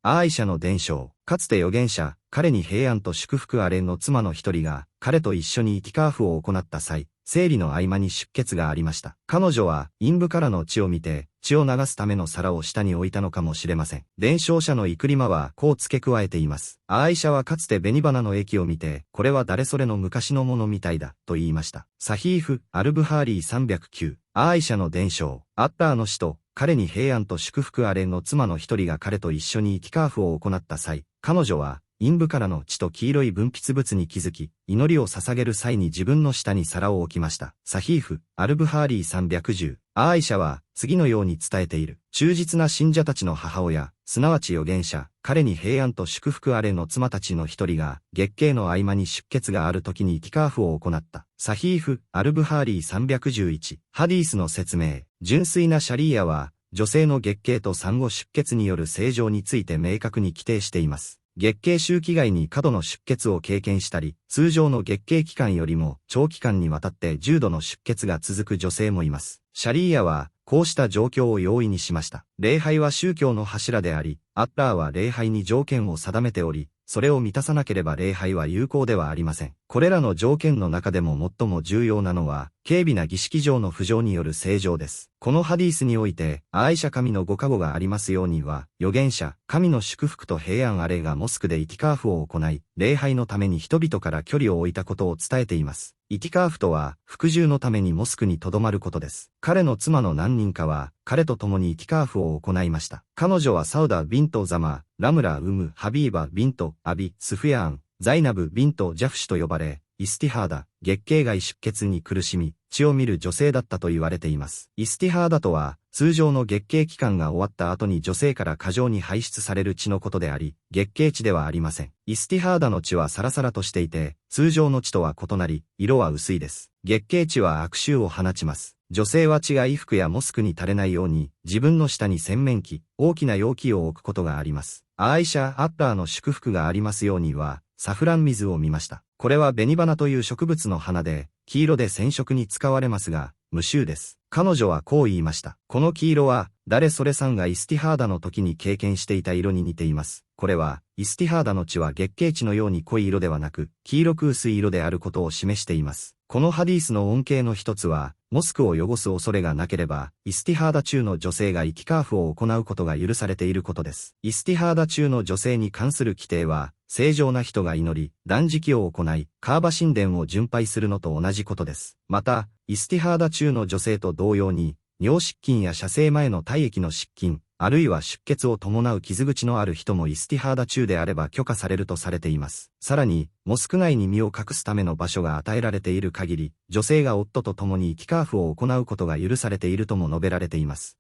アーイシャの伝承。かつて預言者、彼に平安と祝福あれの妻の一人が、彼と一緒にイティカーフを行った際、生理の合間に出血がありました。彼女は、陰部からの血を見て、血を流すための皿を下に置いたのかもしれません。伝承者のイクリマはこう付け加えています。アーイシャはかつて紅花の液を見て、これは誰それの昔のものみたいだ、と言いました。サヒーフ、アルブハーリー309。アーイシャの伝承。アッターの死と、彼に平安と祝福あれの妻の一人が彼と一緒にイティカーフを行った際、彼女は、陰部からの血と黄色い分泌物に気づき、祈りを捧げる際に自分の下に皿を置きました。サヒーフ、アルブハーリー310。アーイシャは、次のように伝えている。忠実な信者たちの母親、すなわち預言者、彼に平安と祝福あれの妻たちの一人が、月経の合間に出血がある時にイティカーフを行った。サヒーフ、アルブハーリー311。ハディースの説明。純粋なシャリーアは、女性の月経と産後出血による正常について明確に規定しています。月経周期外に過度の出血を経験したり、通常の月経期間よりも長期間にわたって重度の出血が続く女性もいます。シャリーアは、こうした状況を容易にしました。礼拝は宗教の柱であり、アッラーは礼拝に条件を定めており、それを満たさなければ礼拝は有効ではありません。これらの条件の中でも最も重要なのは、軽微な儀式上の不浄による正常です。このハディースにおいて、アーイシャ神のご加護がありますようには、預言者、神の祝福と平安あれがモスクでイティカーフを行い、礼拝のために人々から距離を置いたことを伝えています。イティカーフとは、服従のためにモスクに留まることです。彼の妻の何人かは、彼と共にイティカーフを行いました。彼女はサウダ・ビント・ザマー、ラムラ・ハビーバ・ビント・アビ、スフヤーン、ザイナブ・ビント・ジャフシュと呼ばれ、イスティハーダ、月経外出血に苦しみ、血を見る女性だったと言われています。イスティハーダとは、通常の月経期間が終わった後に女性から過剰に排出される血のことであり、月経血ではありません。イスティハーダの血はサラサラとしていて、通常の血とは異なり、色は薄いです。月経血は悪臭を放ちます。女性は血が衣服やモスクに垂れないように、自分の下に洗面器、大きな容器を置くことがあります。アーイシャ・アッラーの祝福がありますようには、サフラン水を見ました。これは紅花という植物の花で、黄色で染色に使われますが、無臭です。彼女はこう言いました。この黄色は、誰それさんがイスティハーダの時に経験していた色に似ています。これは、イスティハーダの血は月経血のように濃い色ではなく、黄色く薄い色であることを示しています。このハディースの恩恵の一つは、モスクを汚す恐れがなければ、イスティハーダ中の女性がイティカーフを行うことが許されていることです。イスティハーダ中の女性に関する規定は、正常な人が祈り、断食を行い、カーバ神殿を巡拝するのと同じことです。また、イスティハーダ中の女性と同様に、尿失禁や射精前の体液の失禁、あるいは出血を伴う傷口のある人もイスティハーダ中であれば許可されるとされています。さらに、モスク内に身を隠すための場所が与えられている限り、女性が夫と共にイティカーフを行うことが許されているとも述べられています。